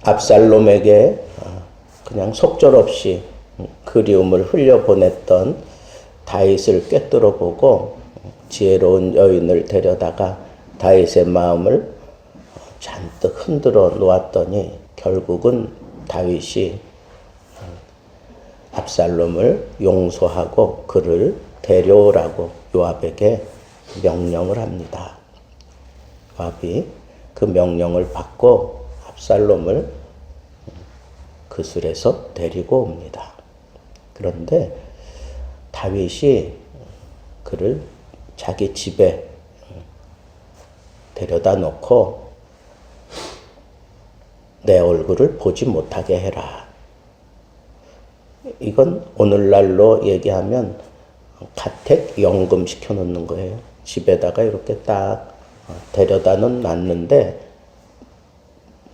압살롬에게 그냥 속절없이 그리움을 흘려보냈던 다윗을 꿰뚫어 보고 지혜로운 여인을 데려다가 다윗의 마음을 잔뜩 흔들어 놓았더니 결국은 다윗이 압살롬을 용서하고 그를 데려오라고 요압에게 명령을 합니다. 요압이 그 명령을 받고 압살롬을 그술에서 데리고 옵니다. 그런데 다윗이 그를 자기 집에 데려다 놓고 내 얼굴을 보지 못하게 해라. 이건 오늘날로 얘기하면 가택 연금 시켜놓는 거예요. 집에다가 이렇게 딱 데려다는 놨는데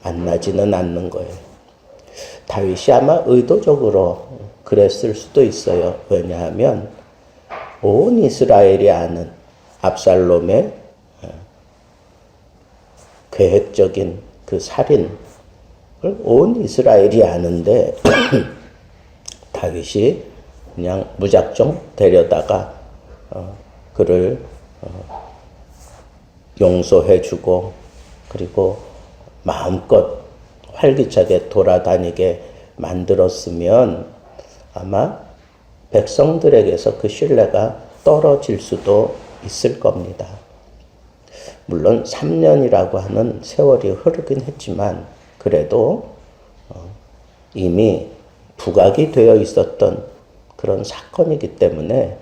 만나지는 않는 거예요. 다윗이 아마 의도적으로 그랬을 수도 있어요. 왜냐하면 온 이스라엘이 아는 압살롬의 계획적인 그 살인을 온 이스라엘이 아는데 다윗이 그냥 무작정 데려다가 그를 용서해주고 그리고 마음껏 활기차게 돌아다니게 만들었으면 아마 백성들에게서 그 신뢰가 떨어질 수도 있을 겁니다. 물론 3년이라고 하는 세월이 흐르긴 했지만 그래도 이미 부각이 되어 있었던 그런 사건이기 때문에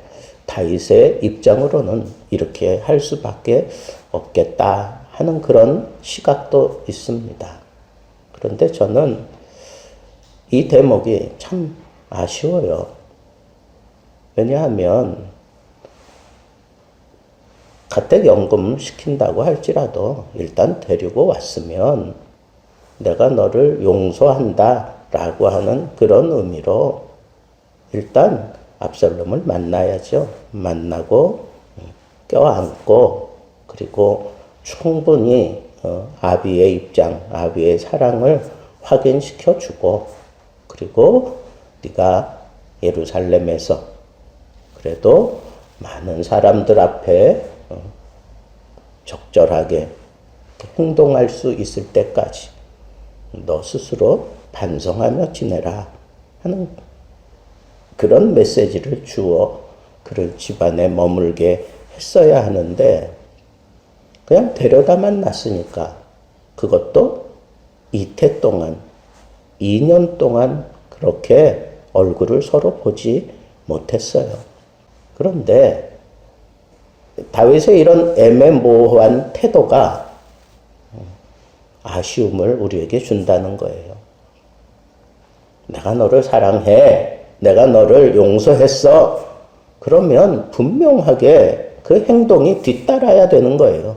다윗의 입장으로는 이렇게 할 수밖에 없겠다 하는 그런 시각도 있습니다. 그런데 저는 이 대목이 참 아쉬워요. 왜냐하면 가택연금 시킨다고 할지라도 일단 데리고 왔으면 내가 너를 용서한다 라고 하는 그런 의미로 일단 압살롬을 만나야죠. 만나고 껴안고 그리고 충분히 아비의 입장, 아비의 사랑을 확인시켜주고 그리고 네가 예루살렘에서 그래도 많은 사람들 앞에 적절하게 행동할 수 있을 때까지 너 스스로 반성하며 지내라 하는 그런 메시지를 주어 그를 집안에 머물게 했어야 하는데 그냥 데려다만 놨으니까 그것도 이태 동안 2년 동안 그렇게 얼굴을 서로 보지 못했어요. 그런데 다윗의 이런 애매모호한 태도가 아쉬움을 우리에게 준다는 거예요. 내가 너를 사랑해. 내가 너를 용서했어. 그러면 분명하게 그 행동이 뒤따라야 되는 거예요.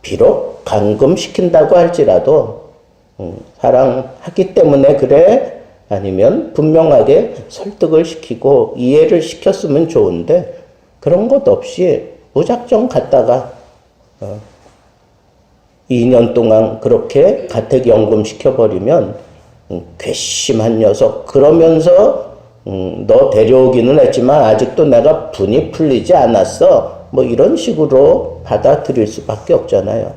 비록 감금시킨다고 할지라도 사랑하기 때문에 그래? 아니면 분명하게 설득을 시키고 이해를 시켰으면 좋은데 그런 것 없이 무작정 갔다가 2년 동안 그렇게 가택연금 시켜버리면 괘씸한 녀석 그러면서 너 데려오기는 했지만 아직도 내가 분이 풀리지 않았어 뭐 이런 식으로 받아들일 수밖에 없잖아요.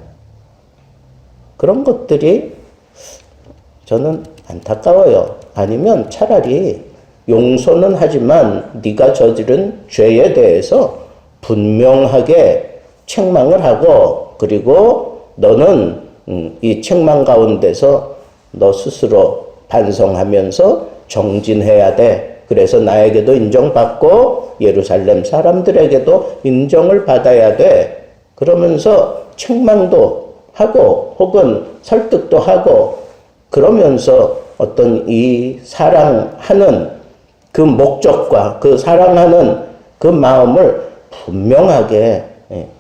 그런 것들이 저는 안타까워요. 아니면 차라리 용서는 하지만 네가 저지른 죄에 대해서 분명하게 책망을 하고 그리고 너는 이 책망 가운데서 너 스스로 반성하면서 정진해야 돼. 그래서 나에게도 인정받고 예루살렘 사람들에게도 인정을 받아야 돼. 그러면서 책망도 하고 혹은 설득도 하고 그러면서 어떤 이 사랑하는 그 목적과 그 사랑하는 그 마음을 분명하게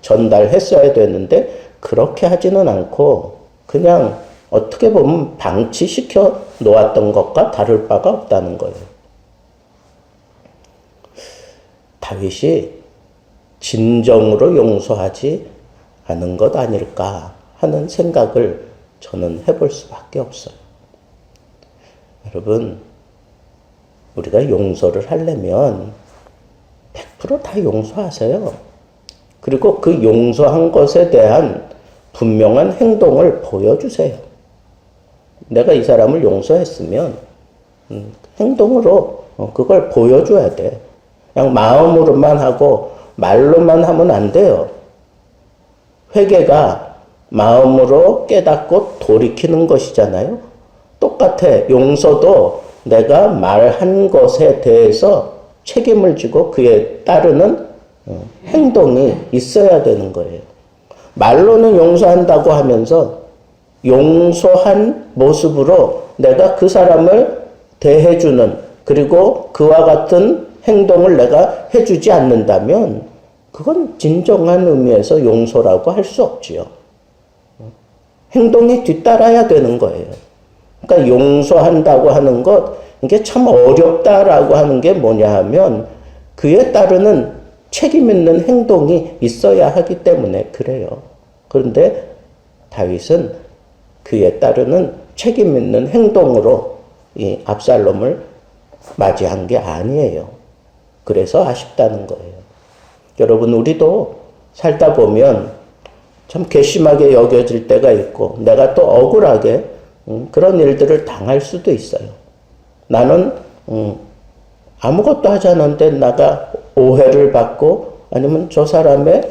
전달했어야 되는데 그렇게 하지는 않고 그냥 어떻게 보면 방치시켜 놓았던 것과 다를 바가 없다는 거예요. 다윗이 진정으로 용서하지 않은 것 아닐까 하는 생각을 저는 해볼 수밖에 없어요. 여러분, 우리가 용서를 하려면 100%다 용서하세요. 그리고 그 용서한 것에 대한 분명한 행동을 보여주세요. 내가 이 사람을 용서했으면 행동으로 그걸 보여줘야 돼. 그냥 마음으로만 하고 말로만 하면 안 돼요. 회개가 마음으로 깨닫고 돌이키는 것이잖아요. 똑같아. 용서도 내가 말한 것에 대해서 책임을 지고 그에 따르는 행동이 있어야 되는 거예요. 말로는 용서한다고 하면서 용서한 모습으로 내가 그 사람을 대해주는, 그리고 그와 같은 행동을 내가 해주지 않는다면 그건 진정한 의미에서 용서라고 할 수 없지요. 행동이 뒤따라야 되는 거예요. 그러니까 용서한다고 하는 것, 이게 참 어렵다라고 하는 게 뭐냐 하면 그에 따르는 책임 있는 행동이 있어야 하기 때문에 그래요. 그런데 다윗은 그에 따르는 책임 있는 행동으로 이 압살롬을 맞이한 게 아니에요. 그래서 아쉽다는 거예요. 여러분, 우리도 살다 보면 참 괘씸하게 여겨질 때가 있고 내가 또 억울하게 그런 일들을 당할 수도 있어요. 나는 아무것도 하지 않았는데 나가 오해를 받고 아니면 저 사람의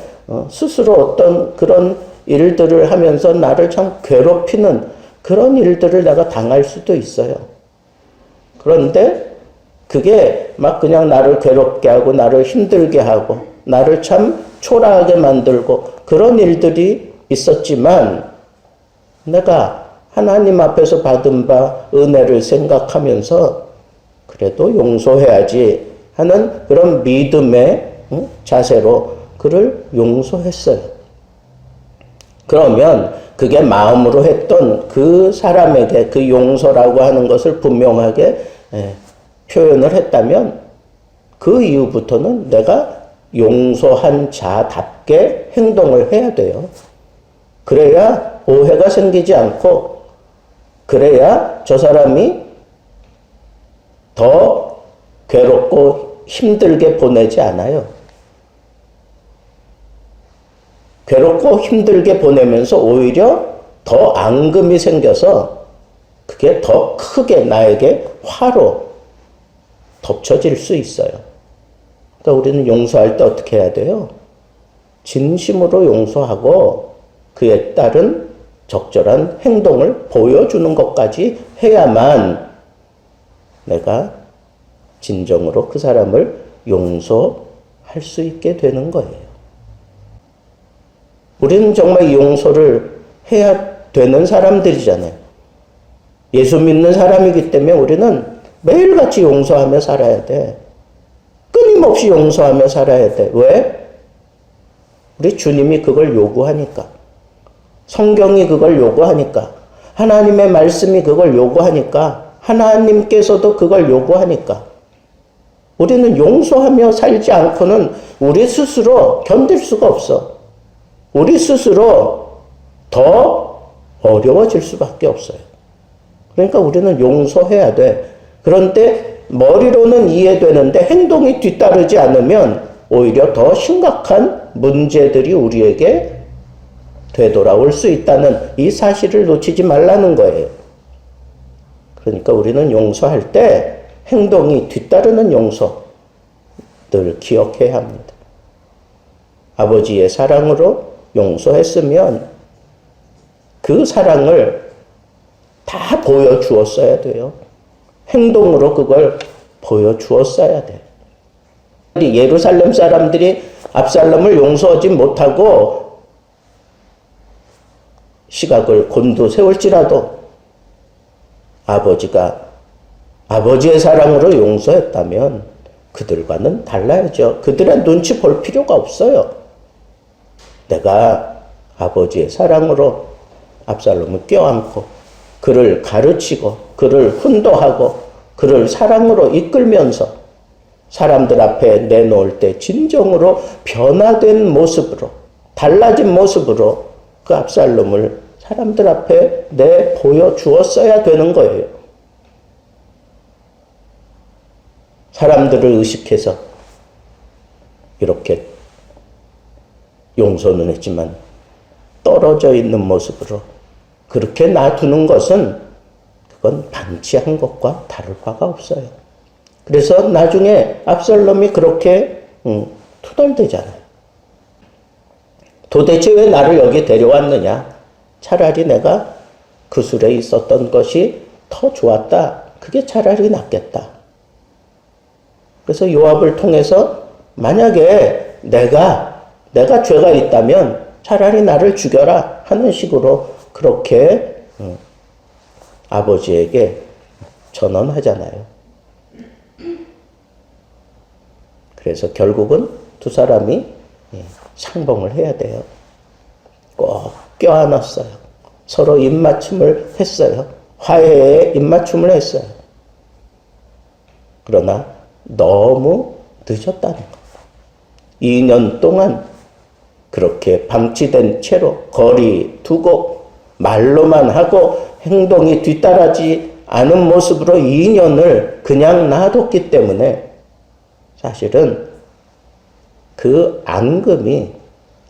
스스로 어떤 그런 일들을 하면서 나를 참 괴롭히는 그런 일들을 내가 당할 수도 있어요. 그런데 그게 막 그냥 나를 괴롭게 하고 나를 힘들게 하고 나를 참 초라하게 만들고 그런 일들이 있었지만 내가 하나님 앞에서 받은 바 은혜를 생각하면서 그래도 용서해야지 하는 그런 믿음의 자세로 그를 용서했어요. 그러면 그게 마음으로 했던 그 사람에게 그 용서라고 하는 것을 분명하게 표현을 했다면 그 이후부터는 내가 용서한 자답게 행동을 해야 돼요. 그래야 오해가 생기지 않고 그래야 저 사람이 더 괴롭고 힘들게 보내지 않아요. 괴롭고 힘들게 보내면서 오히려 더 앙금이 생겨서 그게 더 크게 나에게 화로 덮쳐질 수 있어요. 그러니까 우리는 용서할 때 어떻게 해야 돼요? 진심으로 용서하고 그에 따른 적절한 행동을 보여주는 것까지 해야만 내가 진정으로 그 사람을 용서할 수 있게 되는 거예요. 우리는 정말 이 용서를 해야 되는 사람들이잖아요. 예수 믿는 사람이기 때문에 우리는 매일같이 용서하며 살아야 돼. 끊임없이 용서하며 살아야 돼. 왜? 우리 주님이 그걸 요구하니까. 성경이 그걸 요구하니까. 하나님의 말씀이 그걸 요구하니까. 하나님께서도 그걸 요구하니까. 우리는 용서하며 살지 않고는 우리 스스로 견딜 수가 없어. 우리 스스로 더 어려워질 수밖에 없어요. 그러니까 우리는 용서해야 돼. 그런데 머리로는 이해되는데 행동이 뒤따르지 않으면 오히려 더 심각한 문제들이 우리에게 되돌아올 수 있다는 이 사실을 놓치지 말라는 거예요. 그러니까 우리는 용서할 때 행동이 뒤따르는 용서 늘 기억해야 합니다. 아버지의 사랑으로 용서했으면 그 사랑을 다 보여주었어야 돼요. 행동으로 그걸 보여주었어야 돼. 예루살렘 사람들이 압살롬을 용서하지 못하고 시각을 곤두세울지라도 아버지가 아버지의 사랑으로 용서했다면 그들과는 달라야죠. 그들의 눈치 볼 필요가 없어요. 내가 아버지의 사랑으로 압살롬을 껴안고 그를 가르치고 그를 훈도하고 그를 사랑으로 이끌면서 사람들 앞에 내놓을 때 진정으로 변화된 모습으로 달라진 모습으로 그 압살롬을 사람들 앞에 내보여 주었어야 되는 거예요. 사람들을 의식해서 이렇게 용서는 했지만 떨어져 있는 모습으로 그렇게 놔두는 것은 그건 방치한 것과 다를 바가 없어요. 그래서 나중에 압살롬이 그렇게 투덜대잖아요. 도대체 왜 나를 여기 데려왔느냐? 차라리 내가 그 술에 있었던 것이 더 좋았다. 그게 차라리 낫겠다. 그래서 요압을 통해서 만약에 내가 죄가 있다면 차라리 나를 죽여라 하는 식으로 그렇게 아버지에게 전언하잖아요. 그래서 결국은 두 사람이 상봉을 해야 돼요. 꼭 껴안았어요. 서로 입맞춤을 했어요. 화해에 입맞춤을 했어요. 그러나 너무 늦었다는 거. 2년 동안 그렇게 방치된 채로 거리 두고 말로만 하고 행동이 뒤따라지 않은 모습으로 2년을 그냥 놔뒀기 때문에 사실은 그 앙금이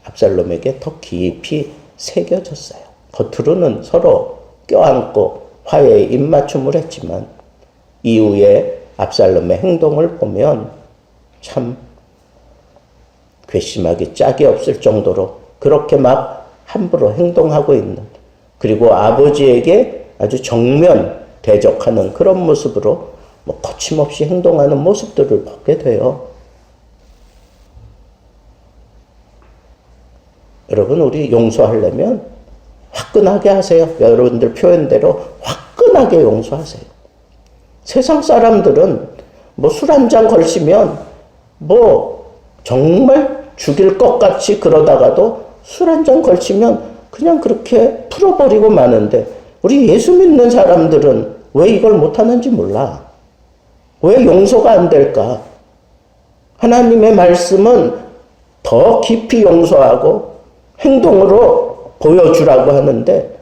압살롬에게 더 깊이 새겨졌어요. 겉으로는 서로 껴안고 화해에 입맞춤을 했지만 이후에 압살롬의 행동을 보면 참 괘씸하기 짝이 없을 정도로 그렇게 막 함부로 행동하고 있는, 그리고 아버지에게 아주 정면 대적하는 그런 모습으로 거침없이 행동하는 모습들을 보게 돼요. 여러분, 우리 용서하려면 화끈하게 하세요. 여러분들 표현대로 화끈하게 용서하세요. 세상 사람들은 술 한 잔 걸치면 정말 죽일 것 같이 그러다가도 술 한 잔 걸치면 그냥 그렇게 풀어버리고 마는데, 우리 예수 믿는 사람들은 왜 이걸 못하는지 몰라. 왜 용서가 안 될까? 하나님의 말씀은 더 깊이 용서하고 행동으로 보여주라고 하는데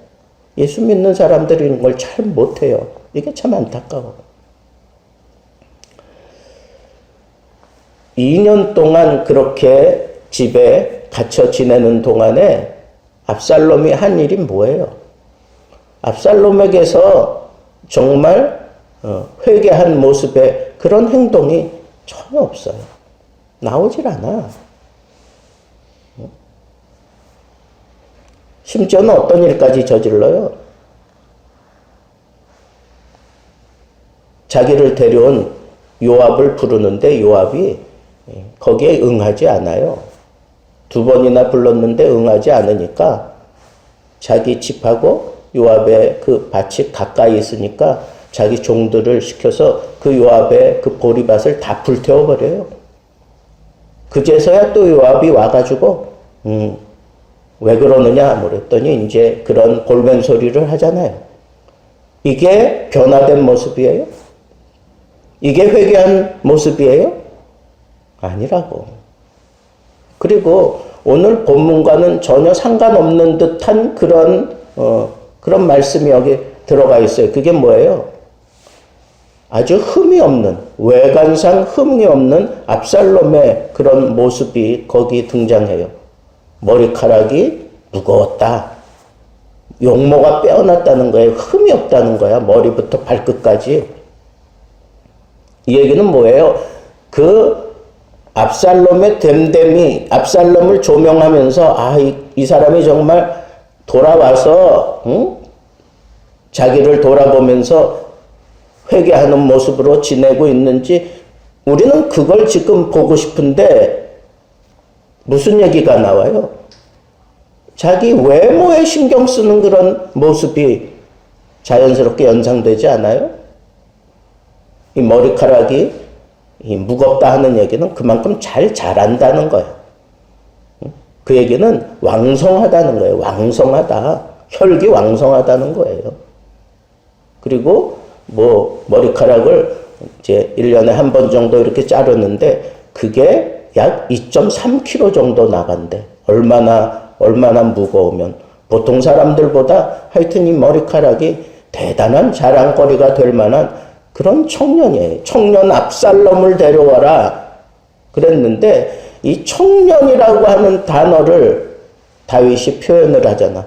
예수 믿는 사람들이 이런 걸 잘 못해요. 이게 참 안타까워. 2년 동안 그렇게 집에 갇혀 지내는 동안에 압살롬이 한 일이 뭐예요? 압살롬에게서 정말 회개한 모습의 그런 행동이 전혀 없어요. 나오질 않아. 심지어는 어떤 일까지 저질러요? 자기를 데려온 요압을 부르는데 요압이 거기에 응하지 않아요. 2번이나 불렀는데 응하지 않으니까 자기 집하고 요압의 그 밭이 가까이 있으니까 자기 종들을 시켜서 그 요압의 그 보리밭을 다 불태워버려요. 그제서야 또 요압이 와가지고 왜 그러느냐 그랬더니 이제 그런 볼멘 소리를 하잖아요. 이게 변화된 모습이에요? 이게 회개한 모습이에요? 아니라고. 그리고 오늘 본문과는 전혀 상관없는 듯한 그런 말씀이 여기 들어가 있어요. 그게 뭐예요? 아주 흠이 없는, 외관상 흠이 없는 압살롬의 그런 모습이 거기 등장해요. 머리카락이 무거웠다. 용모가 빼어났다는 거예요. 흠이 없다는 거야. 머리부터 발끝까지. 이 얘기는 뭐예요? 그 압살롬의 됨됨이, 압살롬을 조명하면서 이 사람이 정말 돌아와서 자기를 돌아보면서 회개하는 모습으로 지내고 있는지 우리는 그걸 지금 보고 싶은데 무슨 얘기가 나와요? 자기 외모에 신경 쓰는 그런 모습이 자연스럽게 연상되지 않아요? 이 머리카락이 무겁다 하는 얘기는 그만큼 잘 자란다는 거예요. 그 얘기는 왕성하다는 거예요. 왕성하다. 혈기 왕성하다는 거예요. 그리고 머리카락을 이제 1년에 한 번 정도 이렇게 자르는데 그게 약 2.3kg 정도 나간대. 얼마나 무거우면. 보통 사람들보다 하여튼 이 머리카락이 대단한 자랑거리가 될 만한 그런 청년이에요. 청년 압살롬을 데려와라 그랬는데 이 청년이라고 하는 단어를 다윗이 표현을 하잖아.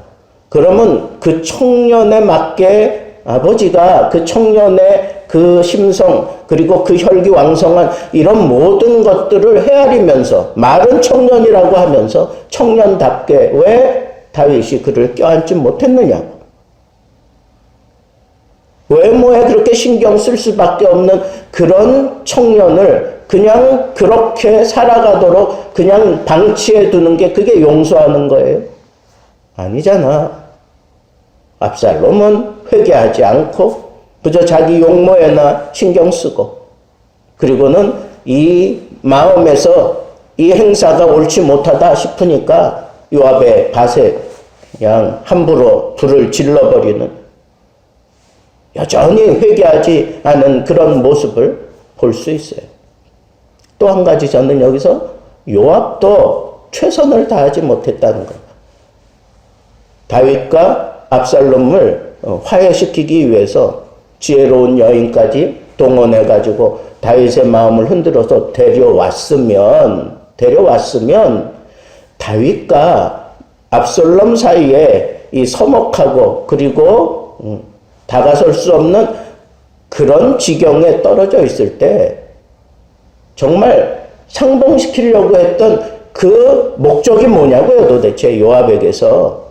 그러면 그 청년에 맞게 아버지가 그 청년의 그 심성 그리고 그 혈기왕성한 이런 모든 것들을 헤아리면서 말은 청년이라고 하면서 청년답게 왜 다윗이 그를 껴안지 못했느냐. 외모에 그렇게 신경 쓸 수밖에 없는 그런 청년을 그냥 그렇게 살아가도록 그냥 방치해 두는 게 그게 용서하는 거예요? 아니잖아. 압살롬은 회개하지 않고 그저 자기 용모에나 신경 쓰고 그리고는 이 마음에서 이 행사가 옳지 못하다 싶으니까 요압의 밭에 그냥 함부로 불을 질러버리는 여전히 회개하지 않은 그런 모습을 볼 수 있어요. 또 한 가지 저는 여기서 요압도 최선을 다하지 못했다는 거예요. 다윗과 압살롬을 화해시키기 위해서 지혜로운 여인까지 동원해가지고 다윗의 마음을 흔들어서 데려왔으면 다윗과 압살롬 사이에 이 서먹하고 그리고 다가설 수 없는 그런 지경에 떨어져 있을 때 정말 상봉시키려고 했던 그 목적이 뭐냐고요, 도대체 요압에게서.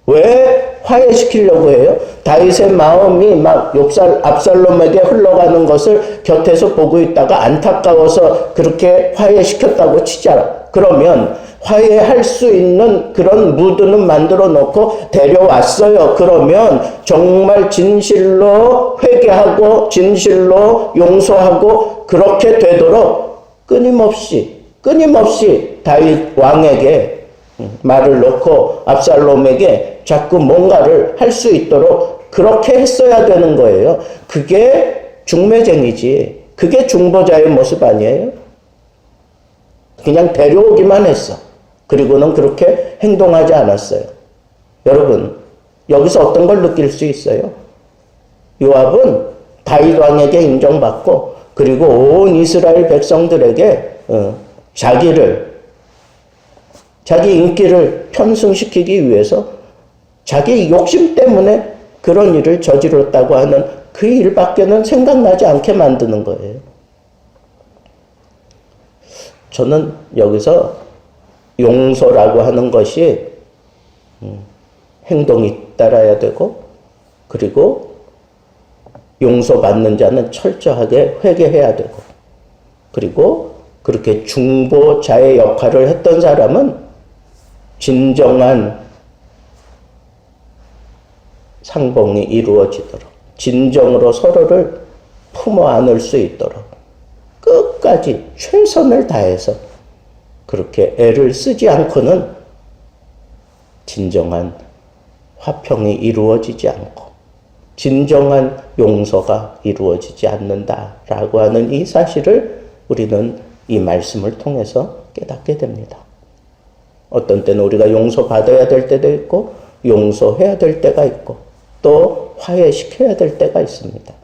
왜 화해시키려고 해요? 다윗의 마음이 막 압살롬에게 흘러가는 것을 곁에서 보고 있다가 안타까워서 그렇게 화해시켰다고 치자. 그러면 화해할 수 있는 그런 무드는 만들어 놓고 데려왔어요. 그러면 정말 진실로 회개하고 진실로 용서하고 그렇게 되도록 끊임없이 다윗 왕에게 말을 놓고 압살롬에게 자꾸 뭔가를 할 수 있도록 그렇게 했어야 되는 거예요. 그게 중매쟁이지. 그게 중보자의 모습 아니에요? 그냥 데려오기만 했어. 그리고는 그렇게 행동하지 않았어요. 여러분, 여기서 어떤 걸 느낄 수 있어요? 요압은 다윗 왕에게 인정받고 그리고 온 이스라엘 백성들에게 자기 인기를 편승시키기 위해서 자기 욕심 때문에 그런 일을 저질렀다고 하는 그 일밖에는 생각나지 않게 만드는 거예요. 저는 여기서 용서라고 하는 것이 행동이 따라야 되고 그리고 용서받는 자는 철저하게 회개해야 되고 그리고 그렇게 중보자의 역할을 했던 사람은 진정한 상봉이 이루어지도록 진정으로 서로를 품어 안을 수 있도록 끝까지 최선을 다해서 그렇게 애를 쓰지 않고는 진정한 화평이 이루어지지 않고 진정한 용서가 이루어지지 않는다라고 하는 이 사실을 우리는 이 말씀을 통해서 깨닫게 됩니다. 어떤 때는 우리가 용서받아야 될 때도 있고 용서해야 될 때가 있고 또 화해시켜야 될 때가 있습니다.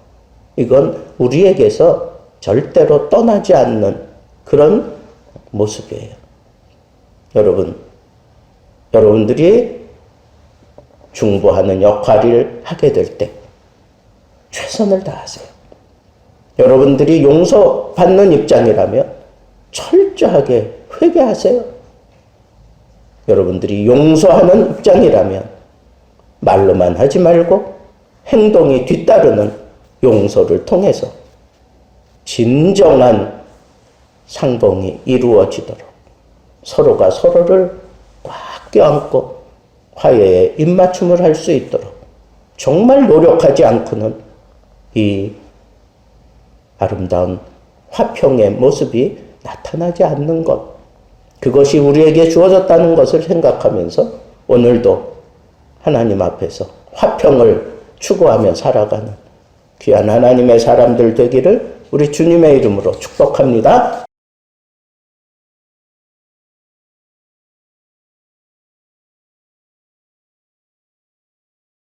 이건 우리에게서 절대로 떠나지 않는 그런 모습이에요. 여러분들이 중보하는 역할을 하게 될 때 최선을 다하세요. 여러분들이 용서받는 입장이라면 철저하게 회개하세요. 여러분들이 용서하는 입장이라면 말로만 하지 말고 행동이 뒤따르는 용서를 통해서 진정한 상봉이 이루어지도록 서로가 서로를 꽉 껴안고 화해에 입맞춤을 할 수 있도록 정말 노력하지 않고는 이 아름다운 화평의 모습이 나타나지 않는 것, 그것이 우리에게 주어졌다는 것을 생각하면서 오늘도 하나님 앞에서 화평을 추구하며 살아가는 귀한 하나님의 사람들 되기를 우리 주님의 이름으로 축복합니다.